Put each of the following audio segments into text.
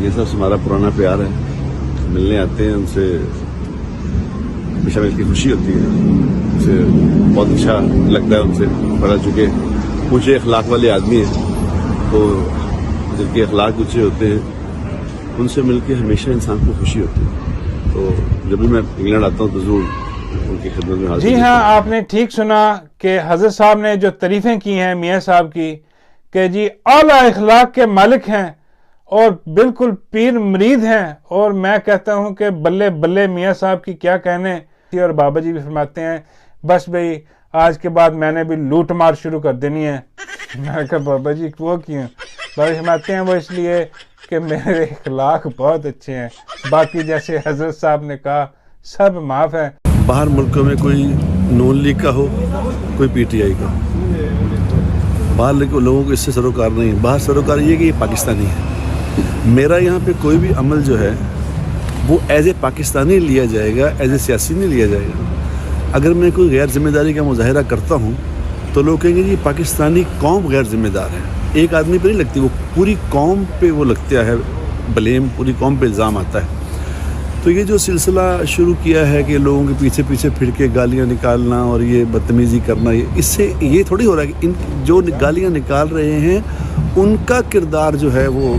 یہ سب سے ہمارا پرانا پیار ہے. ملنے آتے ہیں ان سے ہمیشہ مل کی خوشی ہوتی ہے. ان سے بہت اچھا لگتا ہے ان سے پڑھا چکے اونچے اخلاق والے آدمی ہیں. تو جن کے اخلاق اونچے ہوتے ہیں ان سے مل کے ہمیشہ انسان کو خوشی ہوتی ہے. تو جب بھی میں انگلینڈ آتا ہوں تو ضرور ان کی خدمت میں حاضر. جی ہاں، آپ نے ٹھیک سنا کہ حضرت صاحب نے جو تعریفیں کی ہیں میاں صاحب کی کہ جی اعلیٰ اخلاق کے مالک ہیں اور بالکل پیر مرید ہیں. اور میں کہتا ہوں کہ بلے بلے میاں صاحب کی کیا کہنے. اور بابا جی بھی فرماتے ہیں بس بھئی آج کے بعد میں نے بھی لوٹ مار شروع کر دینی ہے. میں کہا بابا جی وہ کیوں؟ بابا جی فرماتے ہیں وہ اس لیے کہ میرے اخلاق بہت اچھے ہیں، باقی جیسے حضرت صاحب نے کہا سب معاف ہے. باہر ملکوں میں کوئی نون لیگ کا ہو، کوئی پی ٹی آئی کا ہو، باہر لوگوں کو اس سے سروکار نہیں ہے. باہر سروکار یہ کہ یہ پاکستانی ہے. میرا یہاں پہ کوئی بھی عمل جو ہے وہ ایز اے پاکستانی لیا جائے گا، ایز اے سیاسی نہیں لیا جائے گا. اگر میں کوئی غیر ذمہ داری کا مظاہرہ کرتا ہوں تو لوگ کہیں گے جی پاکستانی قوم غیر ذمہ دار ہے. ایک آدمی پہ نہیں لگتی، وہ پوری قوم پہ وہ لگتا ہے بلیم، پوری قوم پہ الزام آتا ہے. تو یہ جو سلسلہ شروع کیا ہے کہ لوگوں کے پیچھے پیچھے پھر کے گالیاں نکالنا اور یہ بدتمیزی کرنا، اس سے یہ تھوڑی ہو رہا ہے کہ ان جو گالیاں نکال رہے ہیں ان کا کردار جو ہے وہ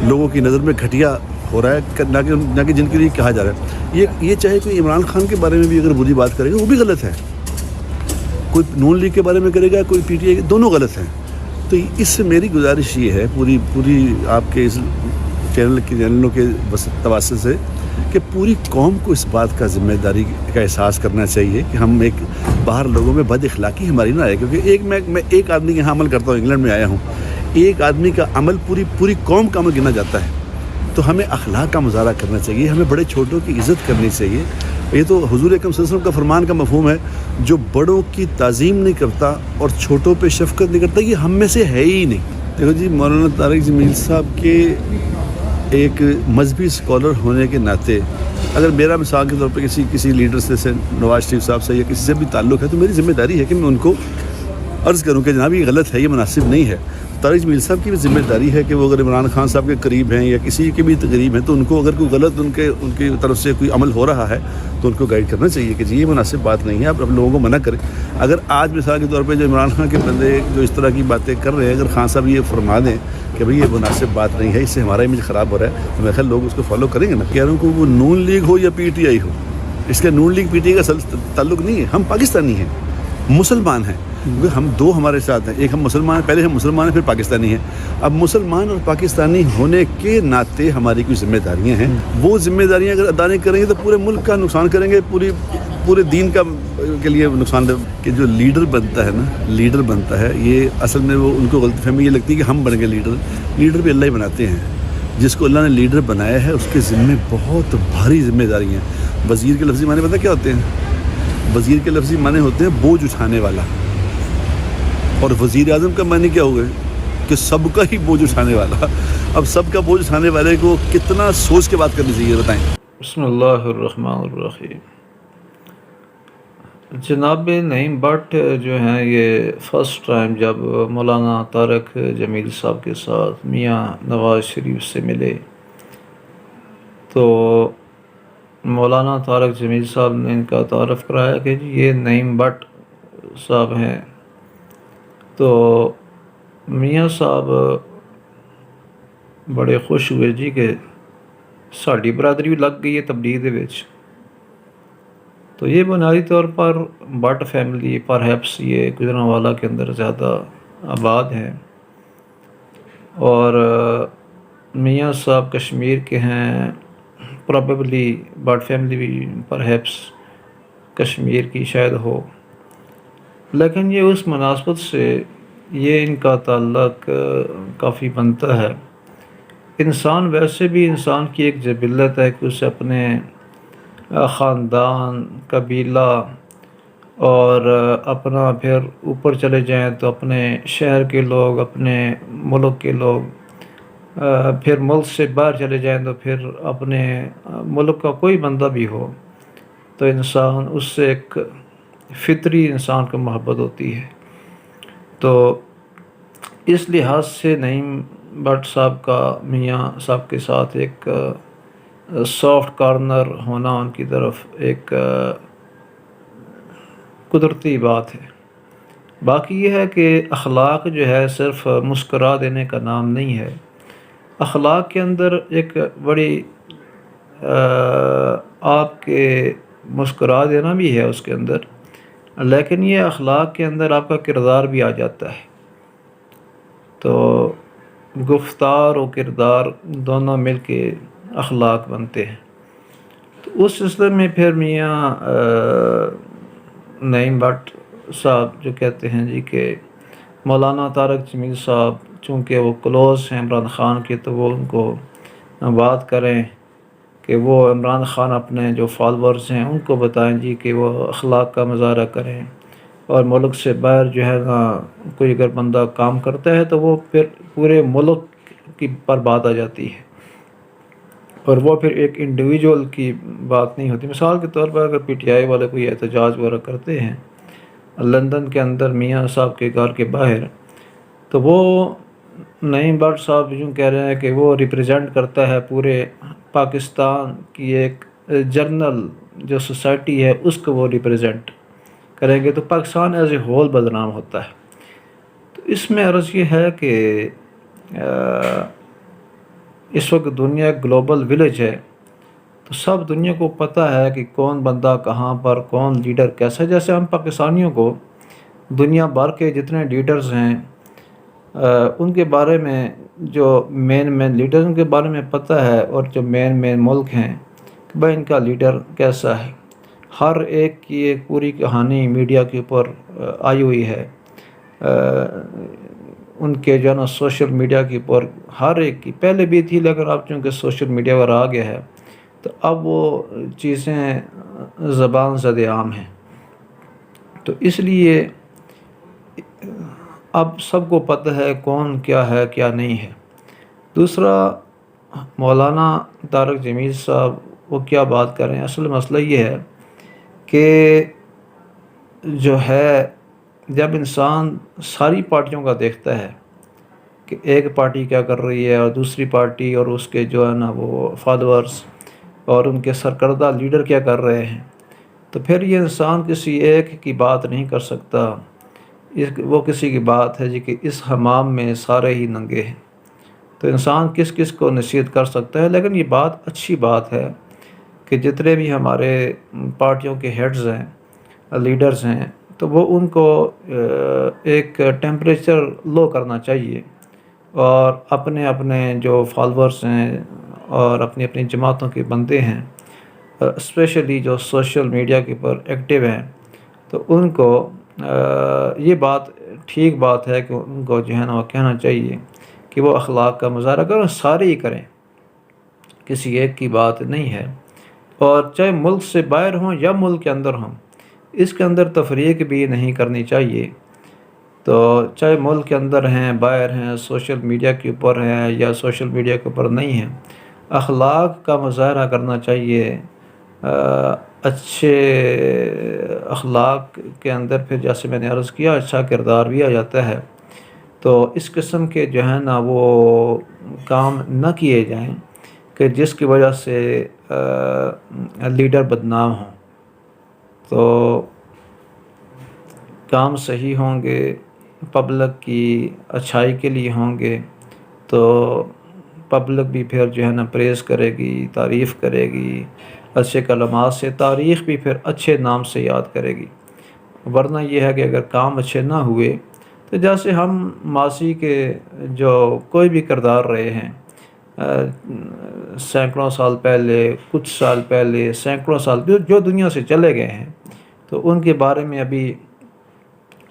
لوگوں کی نظر میں گھٹیا ہو رہا ہے، نہ کہ جن کے لیے کہا جا رہا ہے. یہ چاہے کوئی عمران خان کے بارے میں بھی اگر بری بات کرے گا وہ بھی غلط ہے، کوئی نون لیگ کے بارے میں کرے گا، کوئی پی ٹی آئی، دونوں غلط ہیں. تو اس سے میری گزارش یہ ہے پوری آپ کے اس چینلوں کے تواسط سے کہ پوری قوم کو اس بات کا ذمہ داری کا احساس کرنا چاہیے کہ ہم ایک باہر لوگوں میں بد اخلاقی ہماری نہ آئے. کیونکہ میں ایک آدمی کے یہاں عمل کرتا ہوں، انگلینڈ میں آیا ہوں، ایک آدمی کا عمل پوری قوم کا عمل گنا جاتا ہے. تو ہمیں اخلاق کا مظاہرہ کرنا چاہیے، ہمیں بڑے چھوٹوں کی عزت کرنی چاہیے. یہ تو حضور اکرم صلی اللہ علیہ وسلم کا فرمان کا مفہوم ہے، جو بڑوں کی تعظیم نہیں کرتا اور چھوٹوں پہ شفقت نہیں کرتا یہ ہم میں سے ہے ہی نہیں. دیکھو جی، مولانا طارق جمیل صاحب کے ایک مذہبی اسکالر ہونے کے ناطے اگر میرا مثال کے طور پہ کسی لیڈر سے نواز شریف صاحب سے یا کسی سے بھی تعلق ہے تو میری ذمہ داری ہے کہ میں ان کو عرض کروں کہ جناب یہ غلط ہے، یہ مناسب نہیں ہے. طارق جمیل صاحب کی بھی ذمہ داری ہے کہ وہ اگر عمران خان صاحب کے قریب ہیں یا کسی کے بھی قریب ہیں تو ان کو اگر کوئی غلط ان کی طرف سے کوئی عمل ہو رہا ہے تو ان کو گائیڈ کرنا چاہیے کہ جی یہ مناسب بات نہیں ہے، آپ لوگوں کو منع کریں. اگر آج مثال کے طور پہ جو عمران خان کے بندے جو اس طرح کی باتیں کر رہے ہیں، اگر خان صاحب یہ فرما دیں کہ بھئی یہ مناسب بات نہیں ہے، اس سے ہمارا امیج خراب ہو رہا ہے، تو میں خیال لوگ اس کو فالو کریں گے نا. کہہ رہا ہوں کہ وہ نون لیگ ہو یا پی ٹی آئی ہو، اس کا نون لیگ پی ٹی آئی کا تعلق نہیں ہے. ہم پاکستانی ہیں، مسلمان ہیں. ہم دو ہمارے ساتھ ہیں، ایک ہم مسلمان ہیں، پہلے ہم مسلمان ہیں پھر پاکستانی ہیں. اب مسلمان اور پاکستانی ہونے کے ناطے ہماری کچھ ذمہ داریاں ہیں. وہ ذمہ داریاں اگر ادا نہیں کریں گے تو پورے ملک کا نقصان کریں گے، پورے دین کے لیے نقصان دہ. کہ جو لیڈر بنتا ہے یہ اصل میں وہ ان کو غلط فہمی یہ لگتی ہے کہ ہم بن گئے لیڈر بھی اللہ ہی بناتے ہیں. جس کو اللہ نے لیڈر بنایا ہے اس کے ذمے بہت بھاری ذمہ داریاں ہیں. وزیر کے لفظی معنی پتہ کیا ہوتے ہیں؟ وزیر کے لفظی معنی ہوتے ہیں بوجھ اٹھانے والا. اور وزیر اعظم کا معنی کیا ہوگا کہ سب کا ہی بوجھ اٹھانے والا. اب سب کا بوجھ اٹھانے والے کو کتنا سوچ کے بات کرنی چاہیے بتائیں. بسم اللہ الرحمن الرحیم. جناب نعیم بٹ جو ہیں یہ فرسٹ ٹائم جب مولانا طارق جمیل صاحب کے ساتھ میاں نواز شریف سے ملے تو مولانا طارق جمیل صاحب نے ان کا تعارف کرایا کہ جی یہ نعیم بٹ صاحب ہیں. تو میاں صاحب بڑے خوش ہوئے جی کہ ساڑی برادری بھی لگ گئی ہے تبلیغ دے وچ. تو یہ بنیادی طور پر بٹ فیملی پر ہیپس یہ گجرانوالہ کے اندر زیادہ آباد ہیں اور میاں صاحب کشمیر کے ہیں. پروبیبلی بٹ فیملی بھی پر ہیپس کشمیر کی شاید ہو، لیکن یہ اس مناسبت سے یہ ان کا تعلق کافی بنتا ہے. انسان ویسے بھی انسان کی ایک جبلت ہے کہ اسے اپنے خاندان، قبیلہ اور اپنا پھر اوپر چلے جائیں تو اپنے شہر کے لوگ، اپنے ملک کے لوگ، پھر ملک سے باہر چلے جائیں تو پھر اپنے ملک کا کوئی بندہ بھی ہو تو انسان اس سے ایک فطری انسان کو محبت ہوتی ہے. تو اس لحاظ سے نعیم بٹ صاحب کا میاں صاحب کے ساتھ ایک سافٹ کارنر ہونا ان کی طرف ایک قدرتی بات ہے۔ باقی یہ ہے کہ اخلاق جو ہے صرف مسکرا دینے کا نام نہیں ہے، اخلاق کے اندر ایک بڑی آپ کے مسکرا دینا بھی ہے اس کے اندر، لیکن یہ اخلاق کے اندر آپ کا کردار بھی آ جاتا ہے۔ تو گفتار و کردار دونوں مل کے اخلاق بنتے ہیں۔ تو اس سلسلے میں پھر میاں نعیم بٹ صاحب جو کہتے ہیں جی کہ مولانا طارق جمیل صاحب چونکہ وہ کلوز ہیں عمران خان کے، تو وہ ان کو بات کریں کہ وہ عمران خان اپنے جو فالورز ہیں ان کو بتائیں جی کہ وہ اخلاق کا مظاہرہ کریں، اور ملک سے باہر جو ہے نا کوئی اگر بندہ کام کرتا ہے تو وہ پھر پورے ملک کی پر بات آ جاتی ہے، اور وہ پھر ایک انڈیویجول کی بات نہیں ہوتی۔ مثال کے طور پر اگر پی ٹی آئی والے کوئی احتجاج وغیرہ کرتے ہیں لندن کے اندر میاں صاحب کے گھر کے باہر، تو وہ نعیم بٹ صاحب یوں کہہ رہے ہیں کہ وہ ریپریزنٹ کرتا ہے پورے پاکستان کی ایک جرنل جو سوسائٹی ہے، اس کو وہ ریپریزنٹ کریں گے تو پاکستان ایز اے ہول بدنام ہوتا ہے۔ تو اس میں عرض یہ ہے کہ اس وقت دنیا ایک گلوبل ولیج ہے، تو سب دنیا کو پتہ ہے کہ کون بندہ کہاں پر، کون لیڈر کیسا۔ جیسے ہم پاکستانیوں کو دنیا بھر کے جتنے لیڈرز ہیں ان کے بارے میں، جو مین لیڈر ان کے بارے میں پتہ ہے، اور جو مین ملک ہیں کہ بھائی ان کا لیڈر کیسا ہے۔ ہر ایک کی ایک پوری کہانی میڈیا کے اوپر آئی ہوئی ہے، ان کے جو ہے نا سوشل میڈیا کے اوپر ہر ایک کی پہلے بھی تھی، لیکن اب چونکہ سوشل میڈیا پر آ گیا ہے تو اب وہ چیزیں زبان زد عام ہیں۔ تو اس لیے اب سب کو پتہ ہے کون کیا ہے کیا نہیں ہے۔ دوسرا، مولانا طارق جمیل صاحب وہ کیا بات کر رہے ہیں، اصل مسئلہ یہ ہے کہ جو ہے جب انسان ساری پارٹیوں کا دیکھتا ہے کہ ایک پارٹی کیا کر رہی ہے اور دوسری پارٹی اور اس کے جو ہے نا وہ فالورز اور ان کے سرکردہ لیڈر کیا کر رہے ہیں، تو پھر یہ انسان کسی ایک کی بات نہیں کر سکتا۔ وہ کسی کی بات ہے جی کہ اس حمام میں سارے ہی ننگے ہیں، تو انسان کس کس کو نصیحت کر سکتا ہے۔ لیکن یہ بات اچھی بات ہے کہ جتنے بھی ہمارے پارٹیوں کے ہیڈز ہیں، لیڈرز ہیں، تو وہ ان کو ایک ٹیمپریچر لو کرنا چاہیے، اور اپنے اپنے جو فالورز ہیں اور اپنی اپنی جماعتوں کے بندے ہیں، اسپیشلی جو سوشل میڈیا کے اوپر ایکٹیو ہیں، تو ان کو یہ بات ٹھیک بات ہے کہ ان کو جو ہے نا وہ کہنا چاہیے کہ وہ اخلاق کا مظاہرہ کریں، سارے ہی کریں، کسی ایک کی بات نہیں ہے۔ اور چاہے ملک سے باہر ہوں یا ملک کے اندر ہوں، اس کے اندر تفریق بھی نہیں کرنی چاہیے۔ تو چاہے ملک کے اندر ہیں، باہر ہیں، سوشل میڈیا کے اوپر ہیں یا سوشل میڈیا کے اوپر نہیں ہیں، اخلاق کا مظاہرہ کرنا چاہیے۔ اچھے اخلاق کے اندر پھر جیسے میں نے عرض کیا اچھا کردار بھی آ جاتا ہے۔ تو اس قسم کے جو ہے نا وہ کام نہ کیے جائیں کہ جس کی وجہ سے لیڈر بدنام ہوں۔ تو کام صحیح ہوں گے، پبلک کی اچھائی کے لیے ہوں گے، تو پبلک بھی پھر جو ہے نا پریز کرے گی، تعریف کرے گی اچھے کلمات سے، تاریخ بھی پھر اچھے نام سے یاد کرے گی۔ ورنہ یہ ہے کہ اگر کام اچھے نہ ہوئے تو جیسے ہم ماضی کے جو کوئی بھی کردار رہے ہیں، سینکڑوں سال پہلے، کچھ سال پہلے، سینکڑوں سال جو دنیا سے چلے گئے ہیں، تو ان کے بارے میں ابھی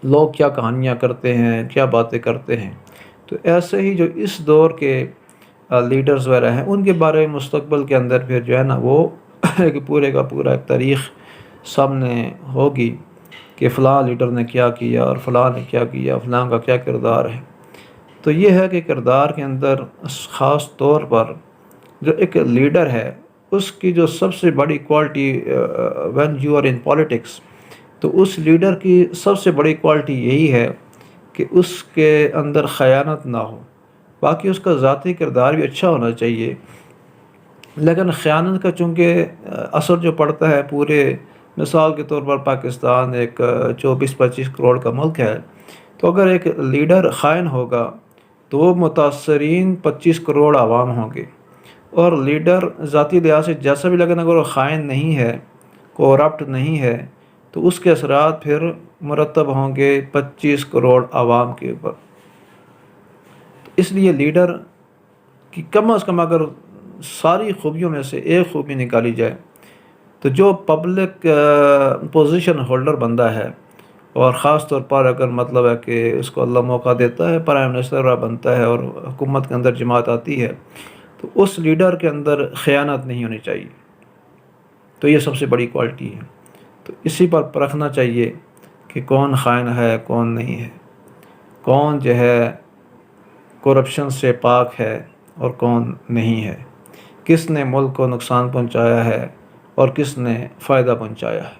لوگ کیا کہانیاں کرتے ہیں، کیا باتیں کرتے ہیں، تو ایسے ہی جو اس دور کے لیڈرز وغیرہ ہیں ان کے بارے میں مستقبل کے اندر پھر جو ہے نا وہ ایک پورے کا پورا ایک تاریخ سامنے ہوگی کہ فلاں لیڈر نے کیا کیا اور فلاں نے کیا کیا، فلاں کا کیا کردار ہے۔ تو یہ ہے کہ کردار کے اندر خاص طور پر جو ایک لیڈر ہے اس کی جو سب سے بڑی quality when you are in politics, تو اس لیڈر کی سب سے بڑی کوالٹی یہی ہے کہ اس کے اندر خیانت نہ ہو، باقی اس کا ذاتی کردار بھی اچھا ہونا چاہیے، لیکن خیانت کا چونکہ اثر جو پڑتا ہے پورے، مثال کے طور پر پاکستان ایک 24-25 کروڑ کا ملک ہے، تو اگر ایک لیڈر خائن ہوگا تو متاثرین 25 کروڑ عوام ہوں گے، اور لیڈر ذاتی لحاظ سے جیسا بھی لگن اگر وہ خائن نہیں ہے، کرپٹ نہیں ہے، تو اس کے اثرات پھر مرتب ہوں گے 25 کروڑ عوام کے اوپر۔ اس لیے لیڈر کی کم از کم اگر ساری خوبیوں میں سے ایک خوبی نکالی جائے تو جو پبلک پوزیشن ہولڈر بندہ ہے، اور خاص طور پر اگر مطلب ہے کہ اس کو اللہ موقع دیتا ہے، پرائم منسٹر بنتا ہے اور حکومت کے اندر جماعت آتی ہے، تو اس لیڈر کے اندر خیانت نہیں ہونی چاہیے۔ تو یہ سب سے بڑی کوالٹی ہے، تو اسی پر پرکھنا چاہیے کہ کون خائن ہے کون نہیں ہے، کون جو ہے کرپشن سے پاک ہے اور کون نہیں ہے، کس نے ملک کو نقصان پہنچایا ہے اور کس نے فائدہ پہنچایا ہے۔